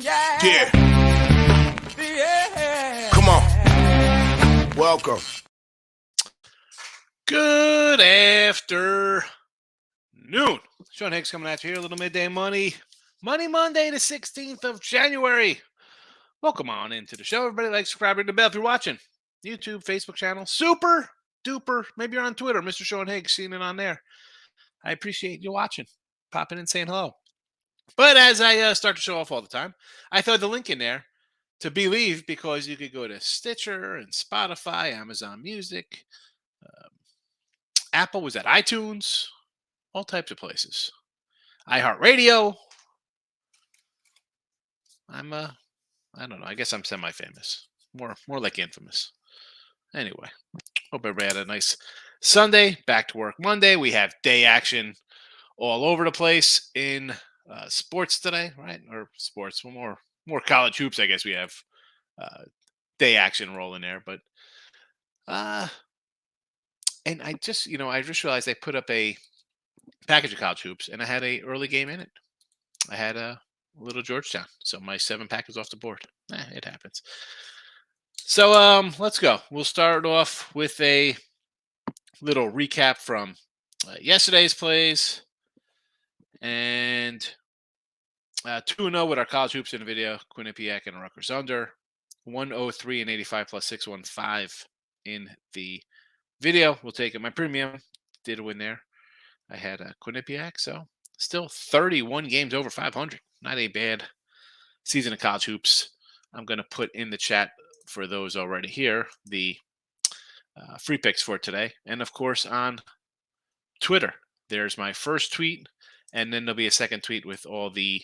Yeah. Come on. Welcome. Good afternoon. Sean Higgs coming at you here. A little midday money. Money Monday, the 16th of January. Welcome on into the show. Everybody likes subscribing to the bell if you're watching. YouTube, Facebook channel. Super duper. Maybe you're on Twitter. Mr. Sean Higgs, seeing it on there. I appreciate you watching. Popping in, saying hello. But as I start to show off all the time, I throw the link in there to believe, because you could go to Stitcher and Spotify, Amazon Music, Apple, was at iTunes, all types of places. iHeartRadio. I don't know. I guess I'm semi-famous. More like infamous. Anyway, hope everybody had a nice Sunday. Back to work Monday. We have day action all over the place in sports today, right? Or sports, more college hoops. I guess we have day action rolling there, but and I just realized I put up a package of college hoops, and I had a early game in it. I had a little Georgetown, so my 7-pack is off the board. It happens. So let's go. We'll start off with a little recap from yesterday's plays, and 2-0 with our college hoops in the video. Quinnipiac and Rutgers under 103 and 85 plus 615 in the video. We'll take it. My premium did win there. I had Quinnipiac, so still 31 games over 500. Not a bad season of college hoops. I'm going to put in the chat for those already here the free picks for today. And, of course, on Twitter, there's my first tweet, and then there'll be a second tweet with all the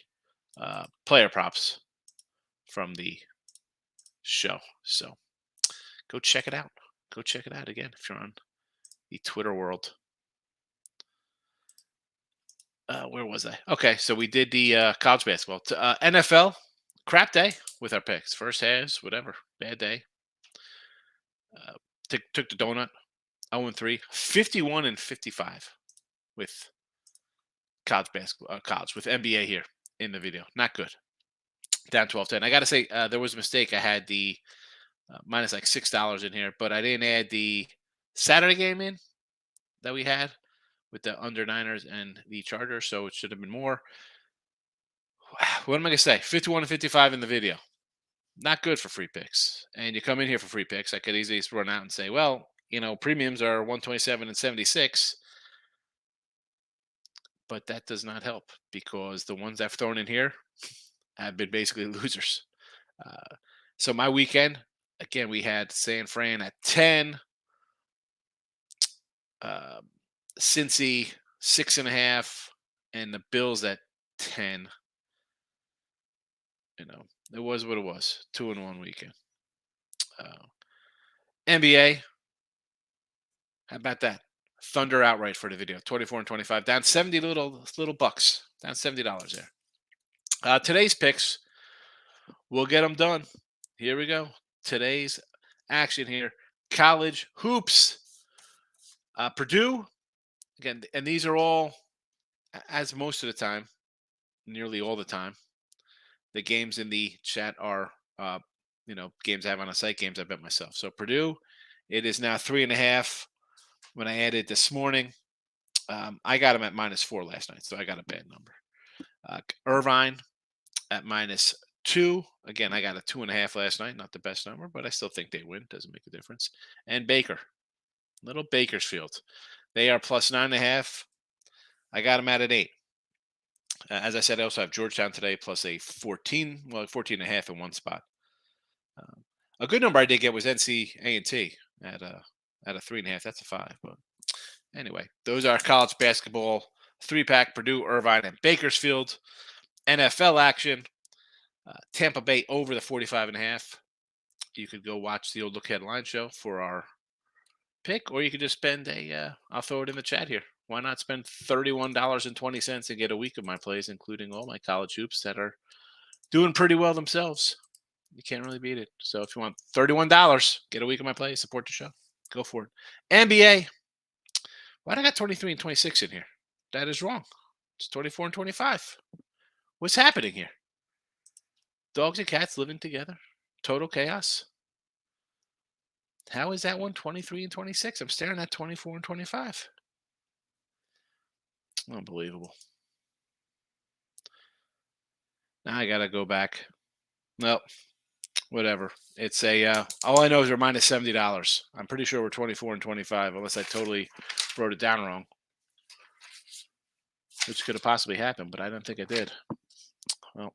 player props from the show. So go check it out. Go check it out again if you're on the Twitter world. Where was I? Okay, so we did the college basketball. NFL, crap day with our picks. First halves, whatever. Bad day. Took the donut. 0-3. 51 and 55 with college basketball. College with NBA here in the video. Not good. Down 12-10. I got to say, there was a mistake. I had the minus like $6 in here, but I didn't add the Saturday game in that we had with the under Niners and the Chargers, so it should have been more. What am I going to say? 51 and 55 in the video. Not good for free picks. And you come in here for free picks, I could easily run out and say, well, premiums are 127 and 76. But that does not help, because the ones I've thrown in here have been basically losers. So my weekend, again, we had San Fran at 10. Cincy 6.5, and the Bills at 10. It was what it was. 2-1 weekend. NBA. How about that? Thunder outright for the video. 24 and 25. Down 70 little bucks. Down $70 there. Today's picks. We'll get them done. Here we go. Today's action here. College hoops. Purdue. Again, and these are all, as most of the time, nearly all the time, the games in the chat are, games I have on a site, games I bet myself. So Purdue, it is now 3.5. When I added this morning, I got them at -4 last night, so I got a bad number. Irvine at -2. Again, I got a 2.5 last night. Not the best number, but I still think they win. Doesn't make a difference. And Baker, little Bakersfield. They are +9.5. I got them at 8. As I said, I also have Georgetown today plus a 14.5 in one spot. A good number I did get was NC-A&T at a 3.5. That's a 5. But anyway, those are college basketball 3-pack: Purdue, Irvine, and Bakersfield. NFL action: Tampa Bay over the 45.5. You could go watch the Old Look Headline show for our pick, or you could just spend I'll throw it in the chat here. Why not spend $31.20 and get a week of my plays, including all my college hoops that are doing pretty well themselves? You can't really beat it. So if you want $31, get a week of my plays, support the show. Go for it. NBA. Why'd I got 23 and 26 in here? That is wrong. It's 24 and 25. What's happening here? Dogs and cats living together. Total chaos. How is that one 23 and 26? I'm staring at 24 and 25. Unbelievable. Now I got to go back. Nope. Whatever. It's all I know is we're minus $70. I'm pretty sure we're 24 and 25, unless I totally wrote it down wrong, which could have possibly happened, but I don't think I did. Well,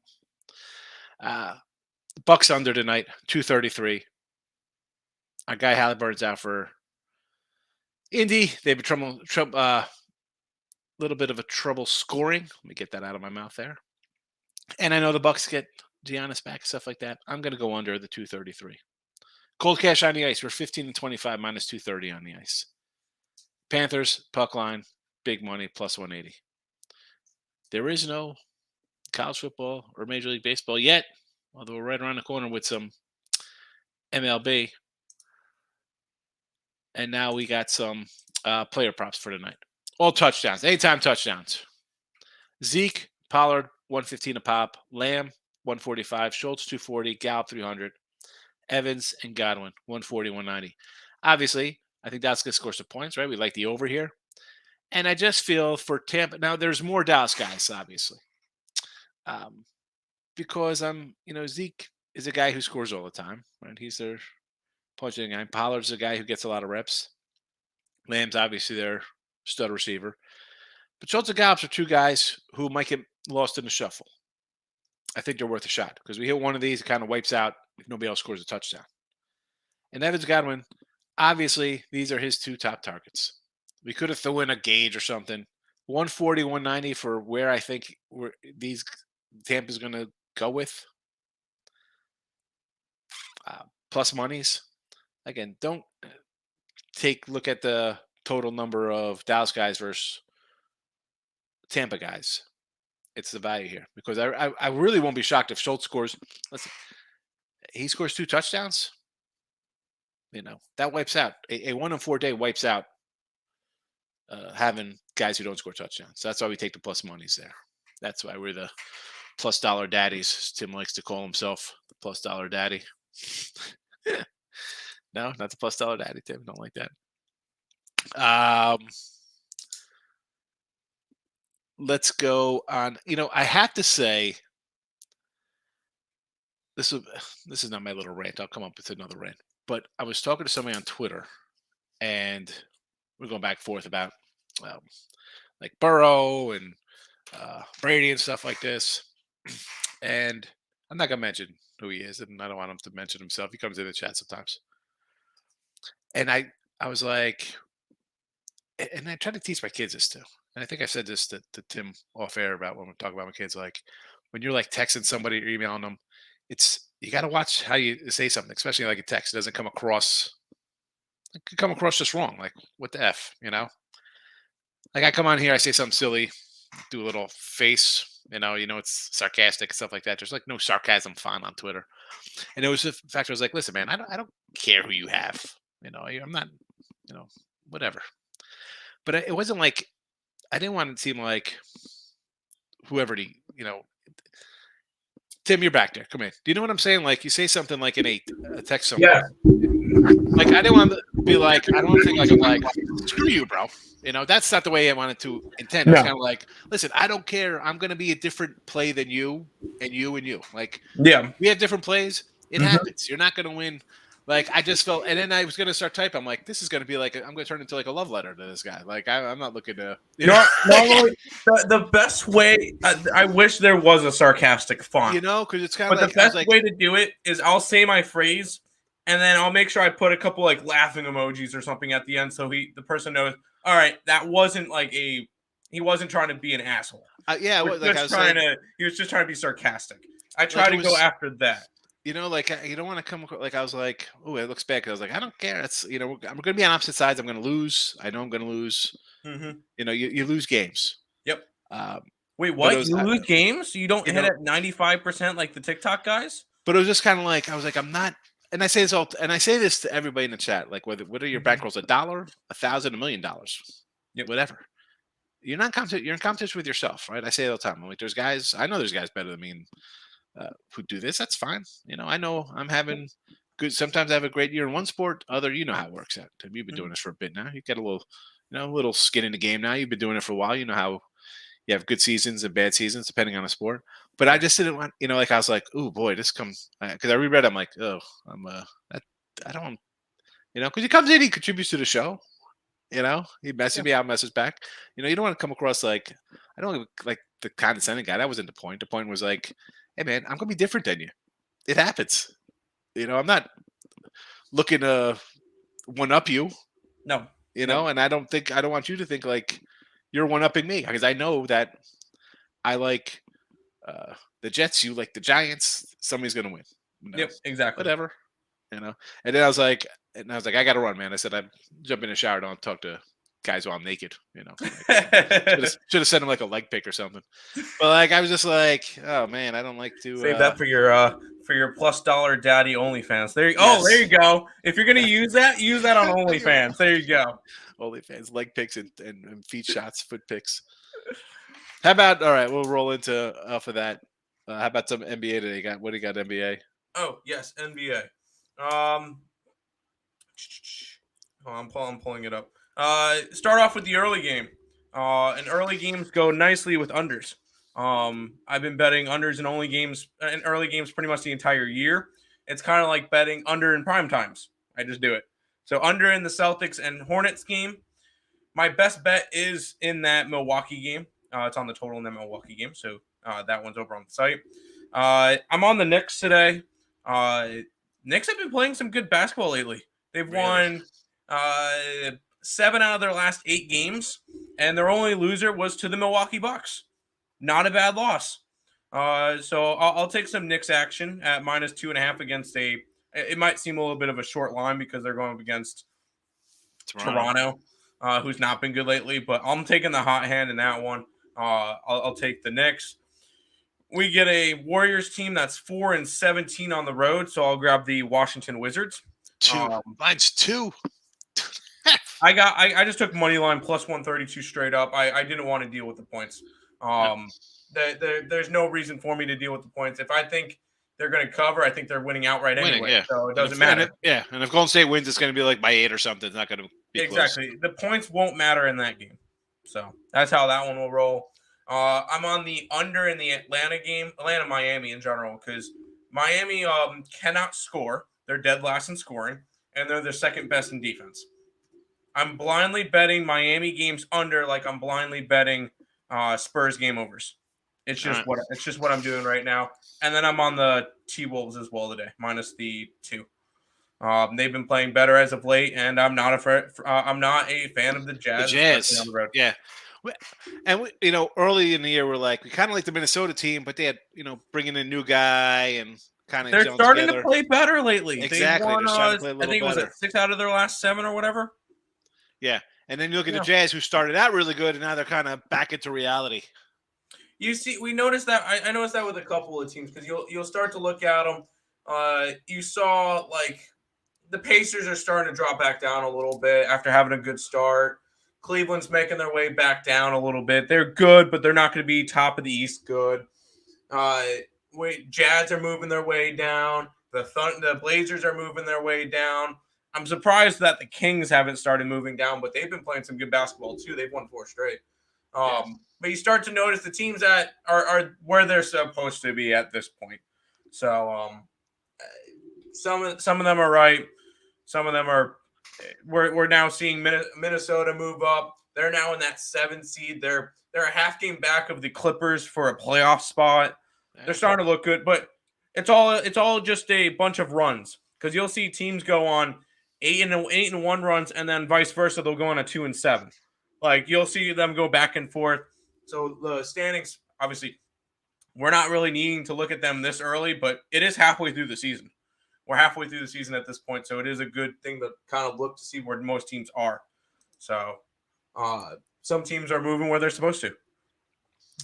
Bucks under tonight, 233. Our guy Halliburton's out for Indy. They've been little bit of a trouble scoring. Let me get that out of my mouth there. And I know the Bucks get Giannis back, stuff like that. I'm going to go under the 233. Cold cash on the ice. We're 15 and 25, minus 230 on the ice. Panthers, puck line, big money, plus 180. There is no college football or Major League Baseball yet, although we're right around the corner with some MLB. And now we got some player props for tonight. All touchdowns, anytime touchdowns. Zeke, Pollard, 115 a pop. Lamb, 145. Schultz, 240. Gallup, 300. Evans and Godwin, 140, 190. Obviously, I think Dallas going to score some points, right? We like the over here. And I just feel for Tampa, now there's more Dallas guys, obviously. Because Zeke is a guy who scores all the time, right? He's their punching guy. Pollard's a guy who gets a lot of reps. Lamb's obviously their stud receiver. But Schultz and Gallup are two guys who might get lost in the shuffle. I think they're worth a shot because we hit one of these, it kind of wipes out if nobody else scores a touchdown. And Evans Godwin, obviously, these are his two top targets. We could have thrown in a gauge or something. 140, 190 for where I think these Tampa's going to go with. Plus monies. Again, don't look at the total number of Dallas guys versus Tampa guys. It's the value here because I really won't be shocked if Schultz scores. He scores 2 touchdowns. That wipes out a 1-4 day wipes out having guys who don't score touchdowns. So that's why we take the plus monies there. That's why we're the plus dollar daddies. As Tim likes to call himself, the plus dollar daddy. No, not the plus dollar daddy, Tim. Don't like that. Let's go on. I have to say, this is not my little rant. I'll come up with another rant. But I was talking to somebody on Twitter, and we're going back and forth about like Burrow and Brady and stuff like this. And I'm not going to mention who he is, and I don't want him to mention himself. He comes in the chat sometimes. And I was like, and I try to teach my kids this too. And I think I said this to Tim off air about when we talk about my kids, like when you're like texting somebody or emailing them, you got to watch how you say something, especially like a text. It doesn't come across, it could come across just wrong. Like, what the F, Like I come on here, I say something silly, do a little face, it's sarcastic and stuff like that. There's like no sarcasm font on Twitter. And it was the fact I was like, listen, man, I don't care who you have. I'm not, whatever. But it wasn't like, I didn't want it to seem like whoever Tim, you're back there. Come in. Do you know what I'm saying? Like you say something like in a text somewhere. Yeah. Like I didn't want to be like, I don't think I'm like, screw you, bro. That's not the way I wanted to intend. It's kind of like, listen, I don't care. I'm going to be a different play than you and you and you. Like, yeah, we have different plays. It happens. You're not going to win. Like, I just felt, and then I was going to start typing. I'm like, this is going to be like, I'm going to turn into like a love letter to this guy. Like, I'm not looking to. Normally, the best way, I wish there was a sarcastic font. Because it's kind of like. But the best way to do it is I'll say my phrase, and then I'll make sure I put a couple like laughing emojis or something at the end so the person knows, all right, that wasn't like he wasn't trying to be an asshole. He was just trying to be sarcastic. I try to go after that. You don't want to come like I was like, oh, it looks bad because I was like, I don't care. It's I'm going to be on opposite sides. I'm going to lose. I know I'm going to lose. You lose games. Yep. Wait, what? You lose games? You don't hit at 95% like the TikTok guys? But it was just kind of like I was like, I'm not. And I say this to everybody in the chat. Like, what are your bankrolls? $1, $1,000, $1 million, whatever. You're not you're in competition with yourself, right? I say it all the time. I'm like, there's guys. I know there's guys better than me. who do this. That's fine. I know I'm having good. Sometimes I have a great year in one sport. Other, you know how it works out. Tim, you've been doing this for a bit now. You got a little, a little skin in the game now. You've been doing it for a while. You know how you have good seasons and bad seasons depending on the sport. But I just didn't want, like I was like, oh boy, this comes because I reread. I'm like, oh, I don't, because he comes in, he contributes to the show. He messes me out, messes back. You don't want to come across like I don't like the condescending guy. That wasn't the point. The point was like, hey man, I'm gonna be different than you. It happens. I'm not looking to one up you. No. And I don't want you to think like you're one upping me because I know that I like the Jets, you like the Giants. Somebody's gonna win. Yep, exactly. Whatever. And then I was like, I gotta run, man. I said I'd jump in the shower, don't talk to guys while I'm naked. Should have sent him like a leg pick or something. But like I was just like, oh man, I don't like to save that for your $+ daddy OnlyFans. There you go. If you're gonna use that on OnlyFans. There you go. OnlyFans leg picks and feet shots, foot picks. How about all right? We'll roll into off of that. How about some NBA today? What do you got? NBA? Oh yes, NBA. I'm pulling it up. Start off with the early game. And early games go nicely with unders. I've been betting unders in early games pretty much the entire year. It's kind of like betting under in prime times. I just do it. So under in the Celtics and Hornets game. My best bet is in that Milwaukee game. It's on the total in that Milwaukee game. So that one's over on the site. I'm on the Knicks today. Knicks have been playing some good basketball lately. They've won 7 out of their last 8 games, and their only loser was to the Milwaukee Bucks. Not a bad loss. So I'll take some Knicks action at -2.5 against it might seem a little bit of a short line because they're going up against Toronto, who's not been good lately, but I'm taking the hot hand in that one. I'll take the Knicks. We get a Warriors team that's 4-17 on the road, so I'll grab the Washington Wizards. 2. Mine's 2. I just took money line +132 straight up. I didn't want to deal with the points. There's no reason for me to deal with the points. If I think they're going to cover, I think they're winning outright anyway. Yeah. So it doesn't matter. And if Golden State wins, it's going to be like by 8 or something. It's not going to be exactly close. The points won't matter in that game. So that's how that one will roll. I'm on the under in the Atlanta-Miami in general because Miami cannot score. They're dead last in scoring, and they're the second best in defense. I'm blindly betting Miami games under like I'm blindly betting Spurs game overs. It's just what I'm doing right now. And then I'm on the T-Wolves as well today, -2. They've been playing better as of late, and I'm not a fan of the Jazz. The Jazz, on the road. Yeah. And early in the year, we kind of like the Minnesota team, but they had, bringing in a new guy and kind of they're starting to play better lately. Exactly. They won, I think it was 6 out of their last 7 or whatever. Yeah. And then you look at the Jazz, who started out really good, and now they're kind of back into reality. You see, we noticed that. I noticed that with a couple of teams because you'll start to look at them. You saw like the Pacers are starting to drop back down a little bit after having a good start. Cleveland's making their way back down a little bit. They're good, but they're not going to be top of the East good. Jazz are moving their way down. The Blazers are moving their way down. I'm surprised that the Kings haven't started moving down, but they've been playing some good basketball too. They've won 4 straight. But you start to notice the teams that are where they're supposed to be at this point. So some of them are right. Some of them are. We're now seeing Minnesota move up. They're now in that 7 seed. They're a half game back of the Clippers for a playoff spot. They're starting to look good, but it's all just a bunch of runs because you'll see teams go on 8-1 runs and then vice versa. They'll go on a 2-7. Like you'll see them go back and forth. So the standings, obviously, we're not really needing to look at them this early, but it is halfway through the season. We're halfway through the season at this point, so it is a good thing to kind of look to see where most teams are. So some teams are moving where they're supposed to.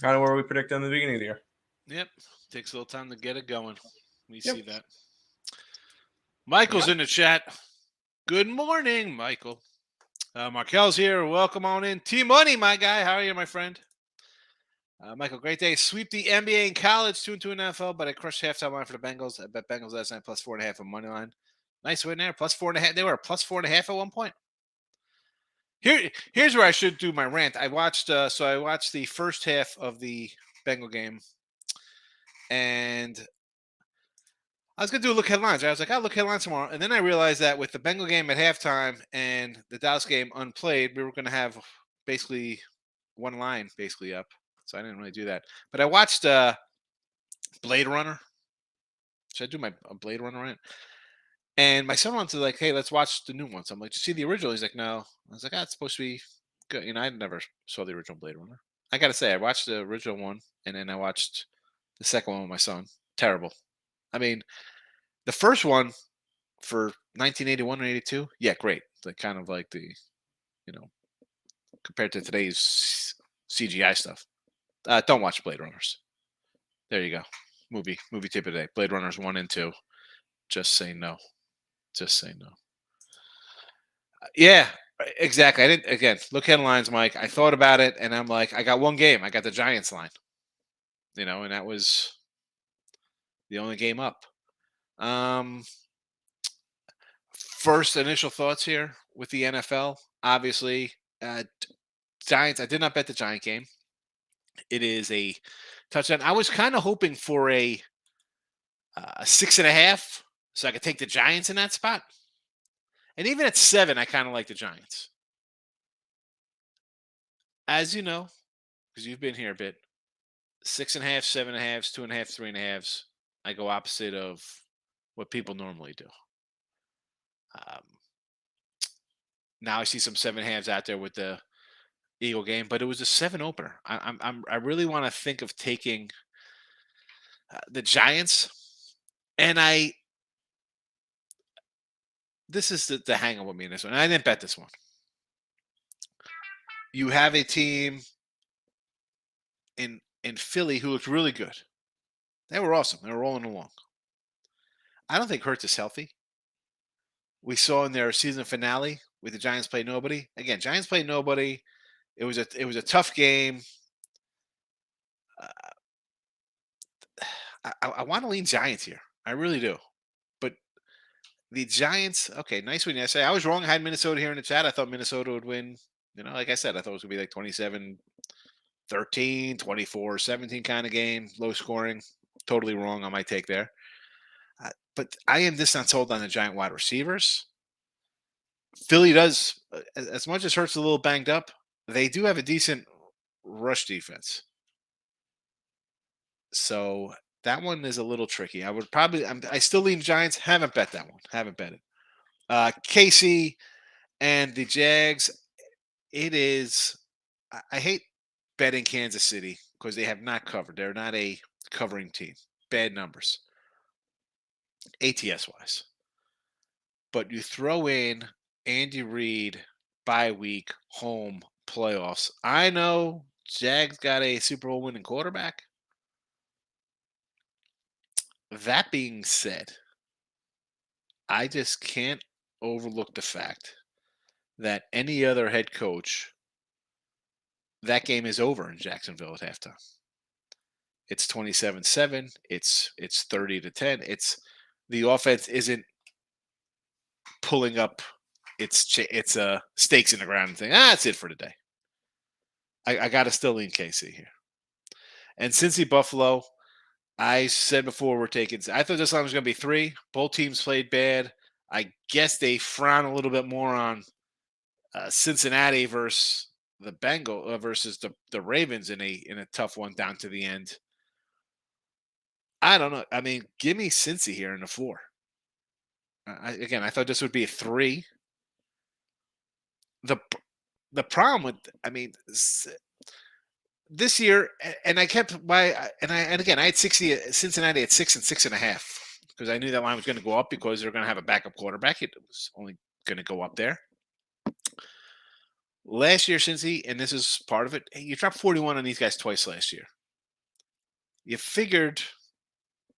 Kind of where we predicted in the beginning of the year. Yep. Takes a little time to get it going. We see that. Michael's in the chat. Good morning, Michael. Markel's here. Welcome on in. T-Money, my guy. How are you, my friend? Michael, great day. Sweep the NBA and college, 2-2 in NFL, but I crushed halftime line for the Bengals. I bet Bengals last night plus 4.5 on money line. Nice win there. Plus 4.5. They were plus 4.5 at one point. Here's where I should do my rant. I watched the first half of the Bengal game, and I was gonna do a look headlines. I was like, I'll look headlines tomorrow, and then I realized that with the Bengal game at halftime and the Dallas game unplayed, we were gonna have basically one line basically up. So I didn't really do that. But I watched Blade Runner. Should I do my Blade Runner rant? And my son wants to like, hey, let's watch the new ones. I'm like, see the original? He's like, no. I was like, it's supposed to be good. I never saw the original Blade Runner. I gotta say, I watched the original one, and then I watched the second one with my son. Terrible. I mean, the first one for 1981 and 82, yeah, great. Like kind of like the, compared to today's CGI stuff. Don't watch Blade Runners. There you go. Movie tip of the day. Blade Runners 1 and 2. Just say no. Just say no. Yeah, exactly. I didn't, again, look headlines, Mike. I thought about it, and I'm like, I got one game. I got the Giants line. And that was the only game up. First initial thoughts here with the NFL. Obviously, Giants. I did not bet the Giant game. It is a touchdown. I was kind of hoping for a 6.5, so I could take the Giants in that spot. And even at 7, I kind of like the Giants. As you know, because you've been here a bit, 6.5, 7.5, 2.5, 3.5. I go opposite of what people normally do. Now I see some 7.5s out there with the Eagle game, but it was a 7 opener. I really want to think of taking the Giants, and this is the hang up with me in this one. I didn't bet this one. You have a team in Philly who looked really good. They were awesome. They were rolling along. I don't think Hurts is healthy. We saw in their season finale with the Giants play nobody. Again, Giants played nobody. It was a tough game. I want to lean Giants here. I really do. But the Giants, okay, nice win yesterday. I was wrong. I had Minnesota here in the chat. I thought Minnesota would win. Like I said, I thought it was going to be like 27-13, 24-17 kind of game, low scoring. Totally wrong on my take there. But I am just not sold on the Giant wide receivers. Philly does, as much as Hurts a little banged up, they do have a decent rush defense. So that one is a little tricky. I would probably, I still lean Giants. Haven't bet that one. Haven't bet it. KC and the Jags. It is, I hate betting Kansas City because they have not covered. They're not a covering team. Bad numbers. ATS wise. But you throw in Andy Reid, bye week, home, playoffs. I know Jags got a Super Bowl winning quarterback. That being said, I just can't overlook the fact that any other head coach, that game is over in Jacksonville at halftime. It's 27-7. It's 30-10. It's the offense isn't pulling up its stakes in the ground and saying, that's it for today. I got to still lean KC here. And Cincy Buffalo, I said before I thought this line was going to be 3. Both teams played bad. I guess they frown a little bit more on Cincinnati versus the Bengals versus the Ravens in a tough one down to the end. I don't know. I mean, give me Cincy here in the 4. I thought this would be a 3. The problem with, this year, and I kept I had Cincinnati at 6 and 6.5 because I knew that line was going to go up because they're going to have a backup quarterback. It was only going to go up there. Last year, Cincy, and this is part of it, you dropped 41 on these guys twice last year. You figured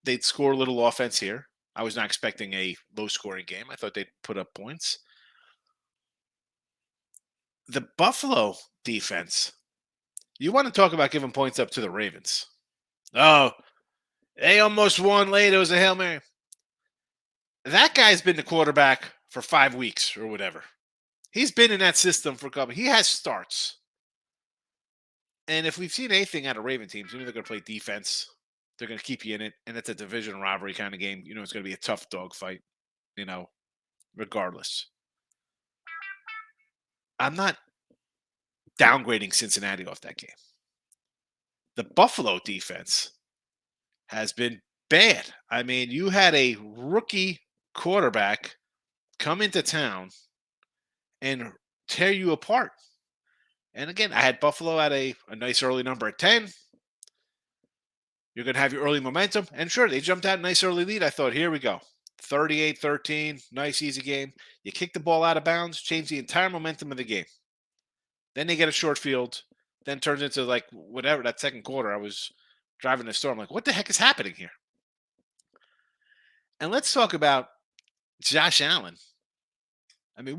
they'd score a little offense here. I was not expecting a low-scoring game. I thought they'd put up points. The Buffalo defense, You want to talk about giving points up to the Ravens. Oh, they almost won late. It was a Hail Mary. That guy's been the quarterback for 5 weeks or whatever. He's been in that system for a couple. He has starts. And if we've seen anything out of Raven teams, you know they're going to play defense. They're going to keep you in it. And it's a division rivalry kind of game. You know it's going to be a tough dogfight, regardless. I'm not downgrading Cincinnati off that game. The Buffalo defense has been bad. I mean, you had a rookie quarterback come into town and tear you apart. And again, I had Buffalo at a nice early number at 10. You're going to have your early momentum. And sure, they jumped out a nice early lead. I thought, here we go. 38-13, nice, easy game. You kick the ball out of bounds, change the entire momentum of the game. Then they get a short field, then turns into like whatever, that second quarter. I was driving the store. I'm like, what the heck is happening here? And let's talk about Josh Allen. I mean,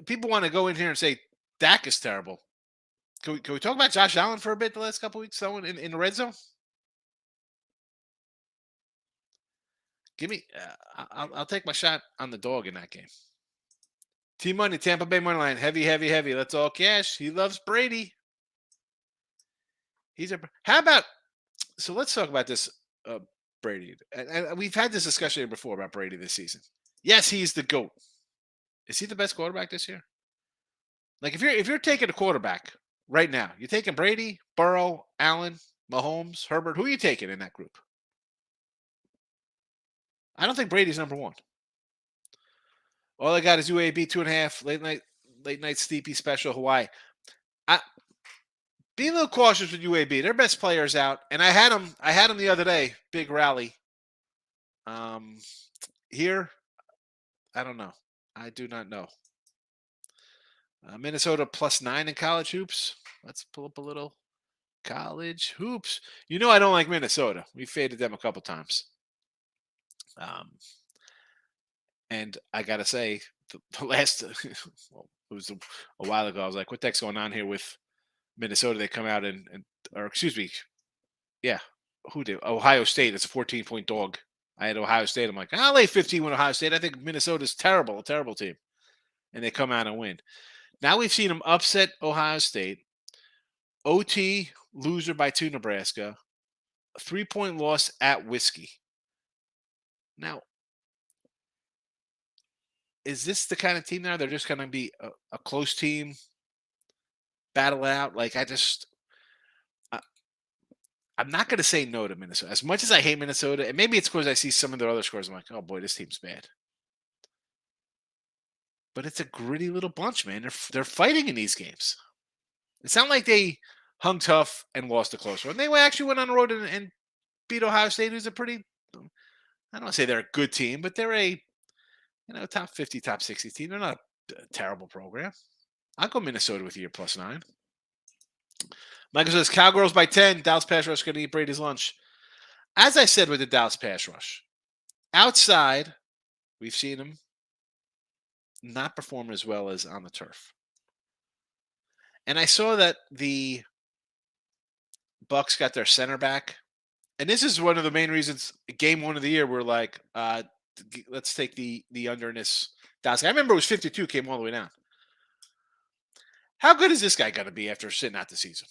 people want to go in here and say Dak is terrible. Can we talk about Josh Allen for a bit the last couple of weeks, though, in the red zone? Give me, I'll take my shot on the dog in that game. T-Money, Tampa Bay money line, heavy, heavy, heavy. Let's all cash. He loves Brady. How about, so let's talk about this Brady. And we've had this discussion before about Brady this season. Yes, he's the GOAT. Is he the best quarterback this year? Like if you're taking a quarterback right now, you're taking Brady, Burrow, Allen, Mahomes, Herbert. Who are you taking in that group? I don't think Brady's number one. All I got is UAB 2.5 late night Steepy special Hawaii. Be a little cautious with UAB. Their best players out, and I had them the other day. Big rally. Here, I don't know. I do not know. Minnesota +9 in college hoops. Let's pull up a little college hoops. You know I don't like Minnesota. We faded them a couple times. And I gotta say, the last well, it was a while ago. I was like, "What the heck's going on here with Minnesota?" They come out or excuse me, yeah, who did Ohio State? It's a 14-point dog. I had Ohio State. I'm like, I'll lay 15 with Ohio State. I think Minnesota's terrible, a terrible team, and they come out and win. Now we've seen them upset Ohio State. OT loser by 2 Nebraska. A 3-point loss at Whiskey. Now, is this the kind of team now? They're just going to be a close team, battle out. Like I'm not going to say no to Minnesota. As much as I hate Minnesota, and maybe it's because I see some of their other scores, I'm like, oh boy, this team's bad. But it's a gritty little bunch, man. They're fighting in these games. It's not like they hung tough and lost a close one. They actually went on the road and beat Ohio State, who's a pretty, I don't want to say they're a good team, but they're a top 50, top 60 team. They're not a terrible program. I'll go Minnesota with you +9. Michael says, Cowgirls by 10. Dallas Pass Rush going to eat Brady's lunch. As I said with the Dallas Pass Rush, outside, we've seen them not perform as well as on the turf. And I saw that the Bucks got their center back. And this is one of the main reasons, game 1 of the year, we're like, let's take the under in this Dallas. I remember it was 52, came all the way down. How good is this guy going to be after sitting out the season?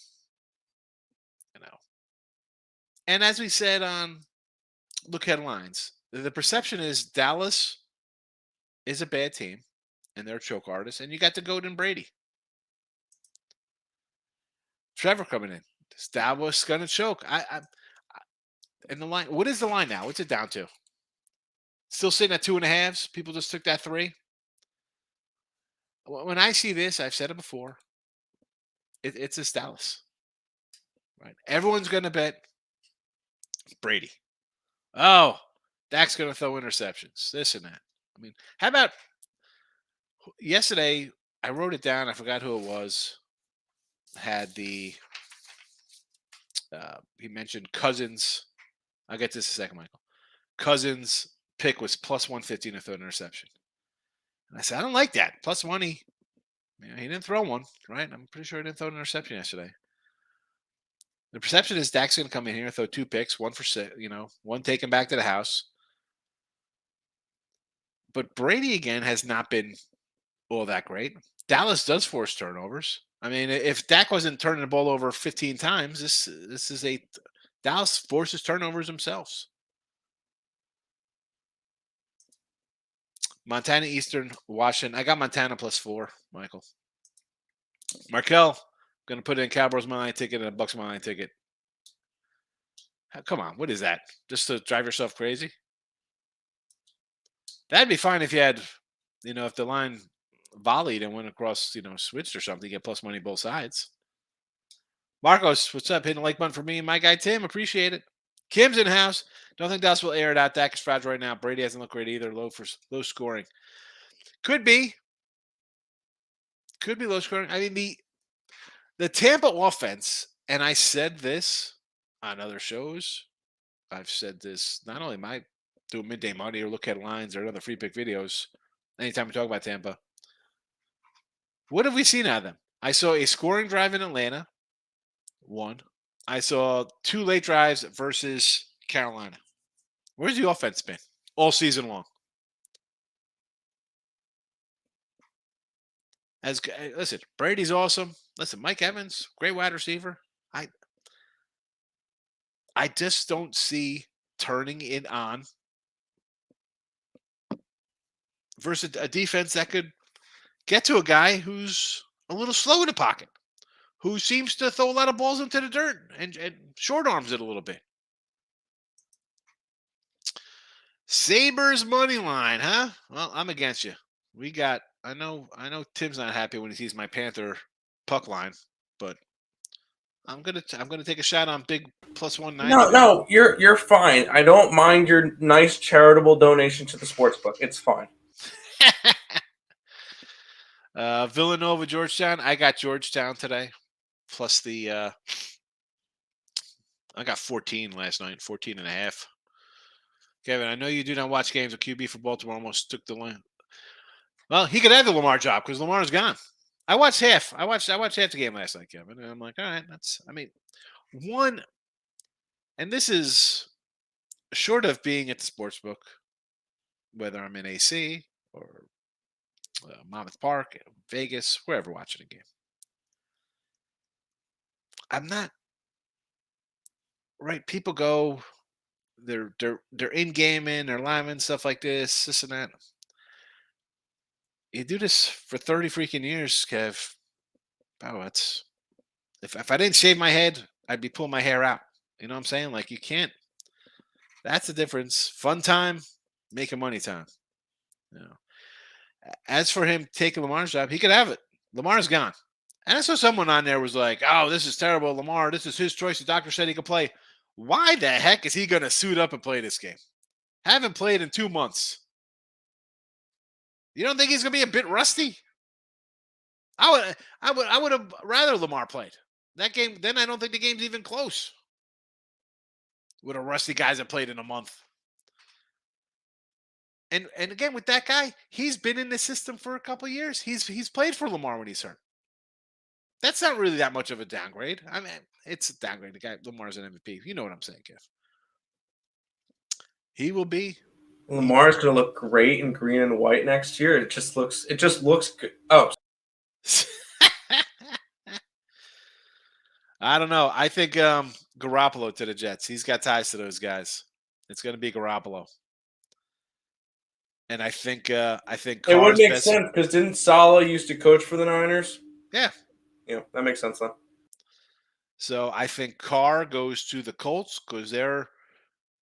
And as we said on Look Headlines, the perception is Dallas is a bad team, and they're a choke artist, and you got the GOAT in Brady. Trevor coming in. Is Dallas going to choke? And the line, what is the line now? What's it down to? Still sitting at 2.5. People just took that 3. When I see this, I've said it before. It's this Dallas, right? Everyone's going to bet Brady. Oh, Dak's going to throw interceptions. This and that. I mean, how about yesterday? I wrote it down. I forgot who it was. Had the he mentioned Cousins. I'll get to this in a second, Michael. Cousins pick was +150 to throw an interception. And I said, I don't like that. +1. He didn't throw one, right? I'm pretty sure he didn't throw an interception yesterday. The perception is Dak's going to come in here and throw 2 picks, one for one taken back to the house. But Brady again has not been all that great. Dallas does force turnovers. I mean, if Dak wasn't turning the ball over 15 times, this is a Dallas forces turnovers themselves. Montana Eastern, Washington. I got Montana +4, Michael. Markel, going to put in Cowboys money line ticket and a Bucks money line ticket. Come on, what is that? Just to drive yourself crazy? That'd be fine if you had, if the line volleyed and went across, switched or something, you get plus money both sides. Marcos, what's up? Hitting the like button for me and my guy Tim. Appreciate it. Kim's in house. Don't think Dallas will air it out. Dak is fragile right now. Brady hasn't looked great either. Low scoring. Could be low scoring. I mean, the Tampa offense, and I said this on other shows. I've said this not only do midday money or look at lines or other free pick videos. Anytime we talk about Tampa, what have we seen out of them? I saw a scoring drive in Atlanta. 1. I saw 2 late drives versus Carolina. Where's the offense been all season long? Listen, Brady's awesome. Listen, Mike Evans, great wide receiver. I just don't see turning it on versus a defense that could get to a guy who's a little slow in the pocket, who seems to throw a lot of balls into the dirt and short arms it a little bit. Sabres money line, huh? Well, I'm against you. I know Tim's not happy when he sees my Panther puck line, but I'm gonna take a shot on big +190. No, you're fine. I don't mind your nice charitable donation to the sportsbook. It's fine. Villanova, Georgetown. I got Georgetown today. Plus I got 14 last night, 14.5. Kevin, I know you do not watch games. A QB for Baltimore almost took the line. Well, he could have the Lamar job because Lamar's gone. I watched half. I watched half the game last night, Kevin, and I'm like, all right, one, and this is short of being at the sportsbook, whether I'm in AC or Monmouth Park, Vegas, wherever watching a game. I'm not right. People go, they're in gaming, they're linemen, stuff like this and that. You do this for 30 freaking years, Kev. Oh, if I didn't shave my head, I'd be pulling my hair out. You know what I'm saying? Like, you can't. That's the difference. Fun time, making money time. As for him taking Lamar's job, he could have it. Lamar's gone. And I saw someone on there was like, oh, this is terrible. Lamar, this is his choice. The doctor said he could play. Why the heck is he going to suit up and play this game? Haven't played in 2 months. You don't think he's going to be a bit rusty? I would have rather Lamar played that game. Then I don't think the game's even close. With a rusty guys that played in a month. And again, with that guy, he's been in the system for a couple of years. He's played for Lamar when he's hurt. That's not really that much of a downgrade. I mean, it's a downgrade. The guy Lamar's an MVP. You know what I'm saying, Kev. He will be. Lamar's going to look great in green and white next year. It just looks good. Oh. I don't know. I think Garoppolo to the Jets. He's got ties to those guys. It's going to be Garoppolo. And I think Carr's it would make sense because didn't Saleh used to coach for the Niners? Yeah. Yeah, that makes sense though. So I think Carr goes to the Colts because they're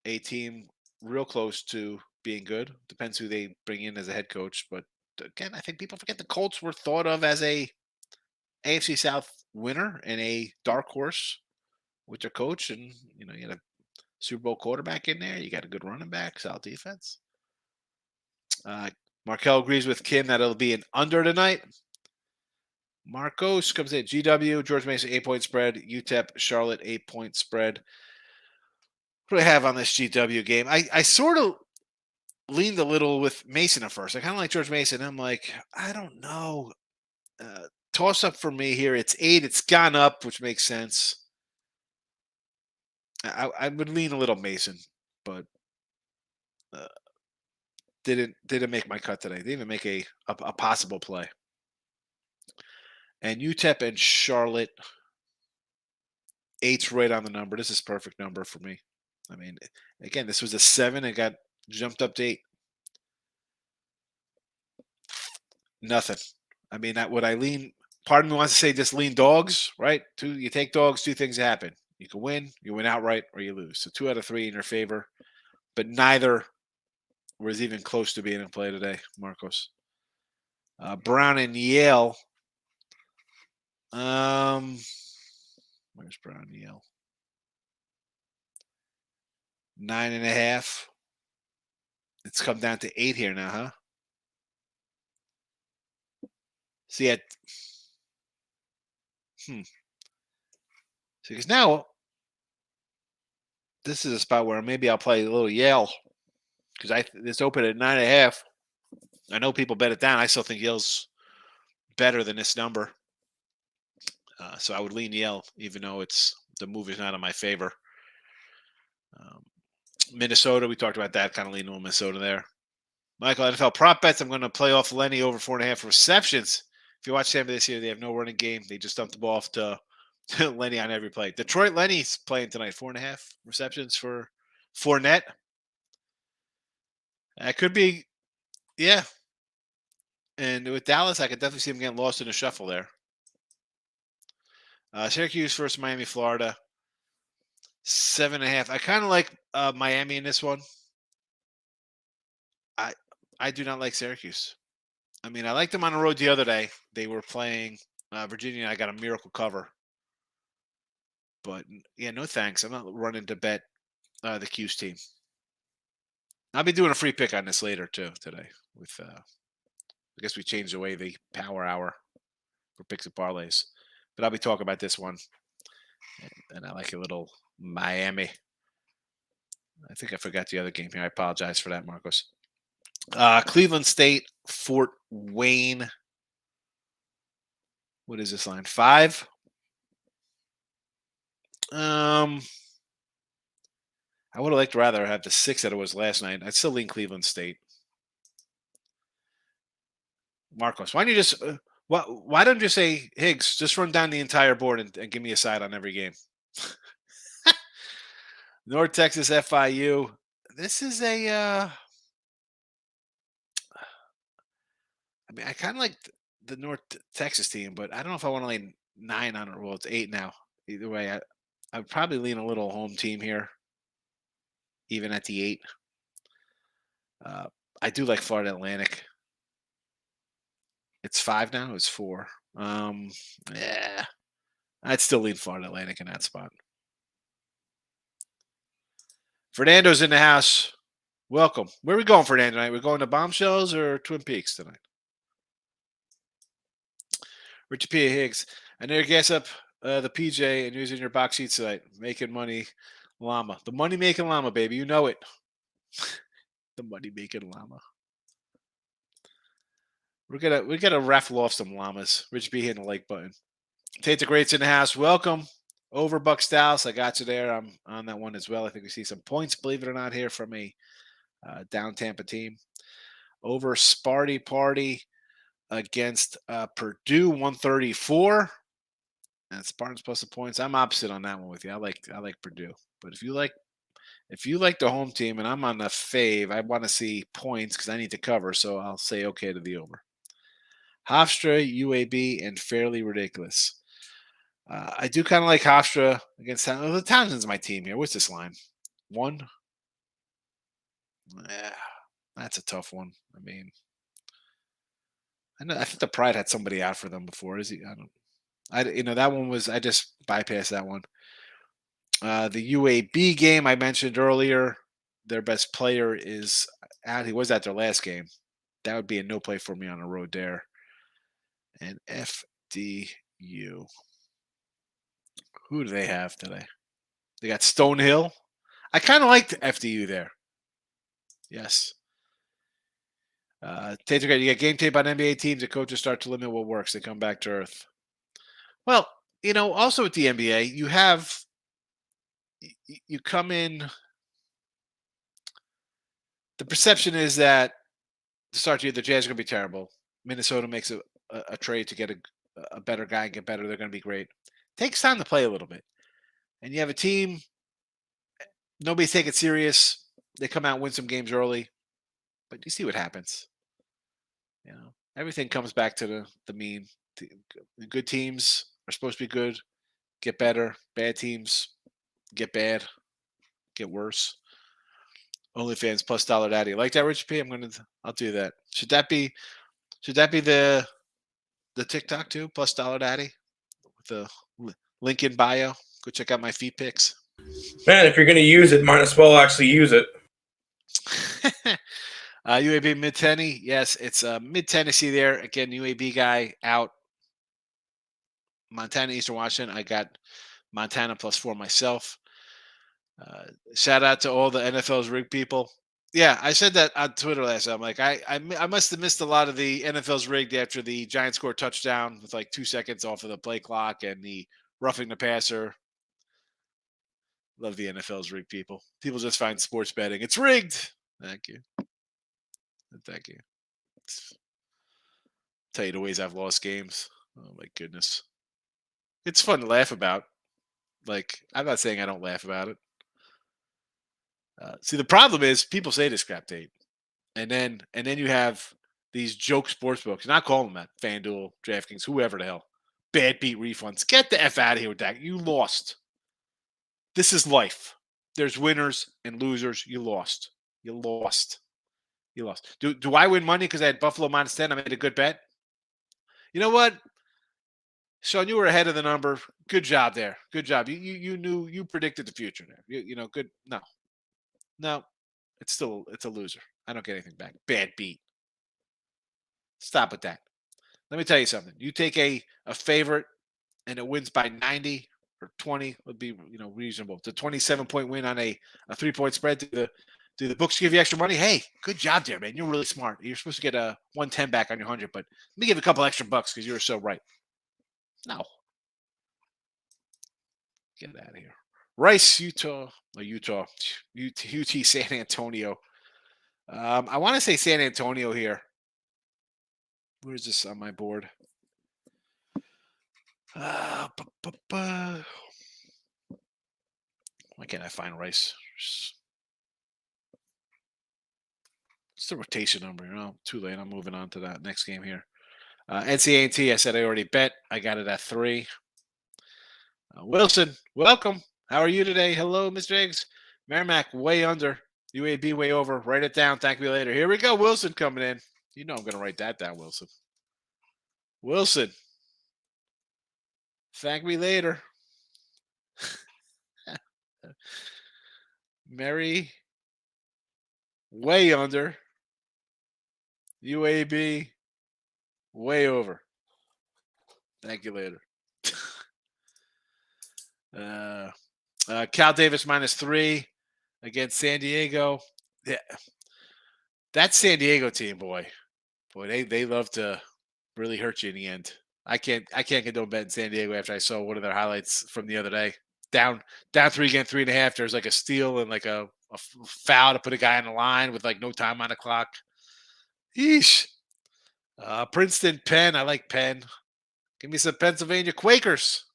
a team real close to being good. Depends who they bring in as a head coach. But again, I think people forget the Colts were thought of as a AFC South winner and a dark horse with their coach. And, you had a Super Bowl quarterback in there. You got a good running back, solid defense. Markel agrees with Kim that it'll be an under tonight. Marcos comes in. GW, George Mason, 8-point spread. UTEP, Charlotte, 8-point spread. What do I have on this GW game? I sort of leaned a little with Mason at first. I kind of like George Mason. I'm like, I don't know. Toss up for me here. It's 8. It's gone up, which makes sense. I would lean a little Mason, but uh, didn't make my cut today. Didn't even make a possible play. And UTEP and Charlotte, 8's right on the number. This is perfect number for me. I mean, again, this was a 7. It got jumped up to 8. Nothing. I mean, would I lean? Part of me wants to say just lean dogs, right? You take dogs, 2 things happen. You can win, you win outright, or you lose. So 2 out of 3 in your favor, but neither was even close to being in play today, Marcos. Brown and Yale. Where's Brown and Yale? 9.5. It's come down to 8 here now, huh? See, because now this is a spot where maybe I'll play a little Yale because this open at 9.5. I know people bet it down. I still think Yale's better than this number, so I would lean Yale, even though the move is not in my favor. Minnesota, we talked about that. Kind of leaning on Minnesota there. Michael, NFL prop bets. I'm going to play off Lenny over 4.5 receptions. If you watch Tampa this year, they have no running game. They just dumped the ball off to Lenny on every play. Detroit, Lenny's playing tonight. 4.5 receptions for Fournette. That could be, yeah. And with Dallas, I could definitely see him getting lost in the shuffle there. Syracuse versus Miami, Florida. 7.5. I kind of like Miami in this one. I do not like Syracuse. I mean, I liked them on the road the other day. They were playing Virginia, and I got a miracle cover. But, yeah, no thanks. I'm not running to bet the Q's team. I'll be doing a free pick on this later, too, today. With I guess we changed away the power hour for picks and parlays. But I'll be talking about this one. And I like a little Miami. I think I forgot the other game here. I apologize for that, Marcos. Cleveland State, Fort Wayne. What is this line? 5? I would have liked to rather have the 6 that it was last night. I'd still lean Cleveland State. Marcos, why don't you just why don't you say, Higgs, just run down the entire board and give me a side on every game? North Texas FIU. This is I mean, I kind of like the North Texas team, but I don't know if I want to lay 9 on it. Well, it's 8 now. Either way, I would probably lean a little home team here, even at the 8. I do like Florida Atlantic. It's 5 now. It's 4. Yeah, I'd still lean Florida Atlantic in that spot. Fernando's in the house. Welcome. Where are we going, Fernando, tonight? We're going to Bombshells or Twin Peaks tonight? Richard P. Higgs. I know you gas up the PJ and using your box seats tonight. Making money llama. The money making llama, baby. You know it. The money making llama. We gotta raffle off some llamas. Rich B hitting the like button. Tate the Great's in the house. Welcome. Over Bucks Dallas. I got you there. I'm on that one as well. I think we see some points, believe it or not, here from a down Tampa team. Over Sparty Party against Purdue, 134. And Spartans plus the points. I'm opposite on that one with you. I like Purdue. But if you like the home team and I'm on the fave, I want to see points because I need to cover. So I'll say okay to the over. Hofstra, UAB, and Fairly Ridiculous. I do kind of like Hofstra against Townsend. The Townsend's my team here. What's this line? 1? Yeah, that's a tough one. I mean, I think the Pride had somebody out for them before. Is he? That one was. I just bypassed that one. The UAB game I mentioned earlier. Their best player is out. He was at their last game. That would be a no play for me on the road there. And FDU. Who do they have today? They got Stonehill. I kind of liked FDU there. Yes. Tater, you get game tape on NBA teams. The coaches start to limit what works. They come back to earth. Well, also with the NBA, you have you come in. The perception is that to start the year, the Jazz are going to be terrible. Minnesota makes a trade to get a better guy and get better. They're going to be great. Takes time to play a little bit, and you have a team. Nobody's taking it serious. They come out and win some games early, but you see what happens. Everything comes back to the mean. The good teams are supposed to be good, get better. Bad teams get bad, get worse. OnlyFans plus Dollar Daddy. Like that, Rich P? I'll do that. Should that be the TikTok too? Plus Dollar Daddy with the link in bio. Go check out my feet pics. Man, if you're gonna use it, might as well actually use it. UAB Mid Tennessee. Yes, it's Mid Tennessee there. Again, UAB guy out. Montana, Eastern Washington. I got Montana +4 myself. Shout out to all the NFL's rig people. Yeah, I said that on Twitter last time. Like, I must have missed a lot of the NFL's rigged after the Giants scored touchdown with like 2 seconds off of the play clock and the roughing the passer. Love the NFL's rigged people. People just find sports betting. It's rigged. Thank you. Thank you. Tell you the ways I've lost games. Oh my goodness. It's fun to laugh about. Like, I'm not saying I don't laugh about it. See, the problem is people say this crap tape, and then you have these joke sports books. Not calling them that. FanDuel, DraftKings, whoever the hell. Bad beat refunds. Get the F out of here with that. You lost. This is life. There's winners and losers. You lost. You lost. You lost. Do I win money because I had Buffalo -10? I made a good bet. You know what, Sean? You were ahead of the number. Good job there. Good job. You knew, you predicted the future there. Good. No, it's a loser. I don't get anything back. Bad beat. Stop with that. Let me tell you something. You take a favorite and it wins by 90 or 20 would be reasonable. It's a 27-point win on a 3-point spread. Do the books give you extra money? Hey, good job there, man. You're really smart. You're supposed to get a 110 back on your 100, but let me give you a couple extra bucks because you were so right. No. Get out of here. Rice, UT San Antonio. I want to say San Antonio here. Where is this on my board? Why can't I find Rice? What's the rotation number? Too late. I'm moving on to that next game here. NCAA, I said I already bet. I got it at 3. Wilson, welcome. How are you today? Hello, Mr. Higgs. Merrimack, way under. UAB, way over. Write it down. Thank me later. Here we go. Wilson coming in. I'm going to write that down, Wilson. Wilson. Thank me later. Mary, way under. UAB, way over. Thank you later. Cal Davis -3 against San Diego. Yeah, that San Diego team, boy, they love to really hurt you in the end. I can't condone betting San Diego after I saw one of their highlights from the other day. Down 3 again, 3.5. There's like a steal and like a foul to put a guy on the line with like no time on the clock. Yeesh. Princeton, Penn. I like Penn. Give me some Pennsylvania Quakers.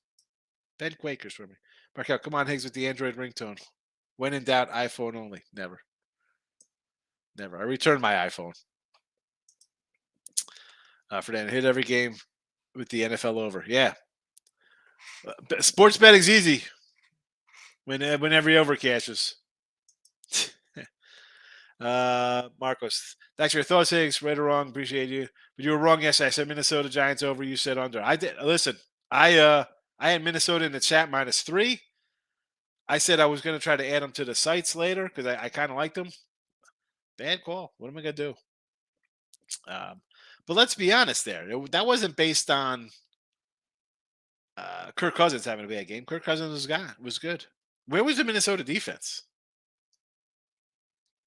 Penn Quakers for me. Markel, come on, Higgs, with the Android ringtone. When in doubt, iPhone only. Never. I returned my iPhone. For that, hit every game with the NFL over. Yeah. Sports betting's easy when every over cashes. Marcos, thanks for your thoughts, Higgs. Right or wrong, appreciate you. But you were wrong yesterday. I said Minnesota Giants over. You said under. I did. Listen, I had Minnesota in the chat -3. I said I was going to try to add them to the sites later because I kind of liked them. Bad call. What am I going to do? But let's be honest there. That wasn't based on Kirk Cousins having a bad game. Kirk Cousins was good. Where was the Minnesota defense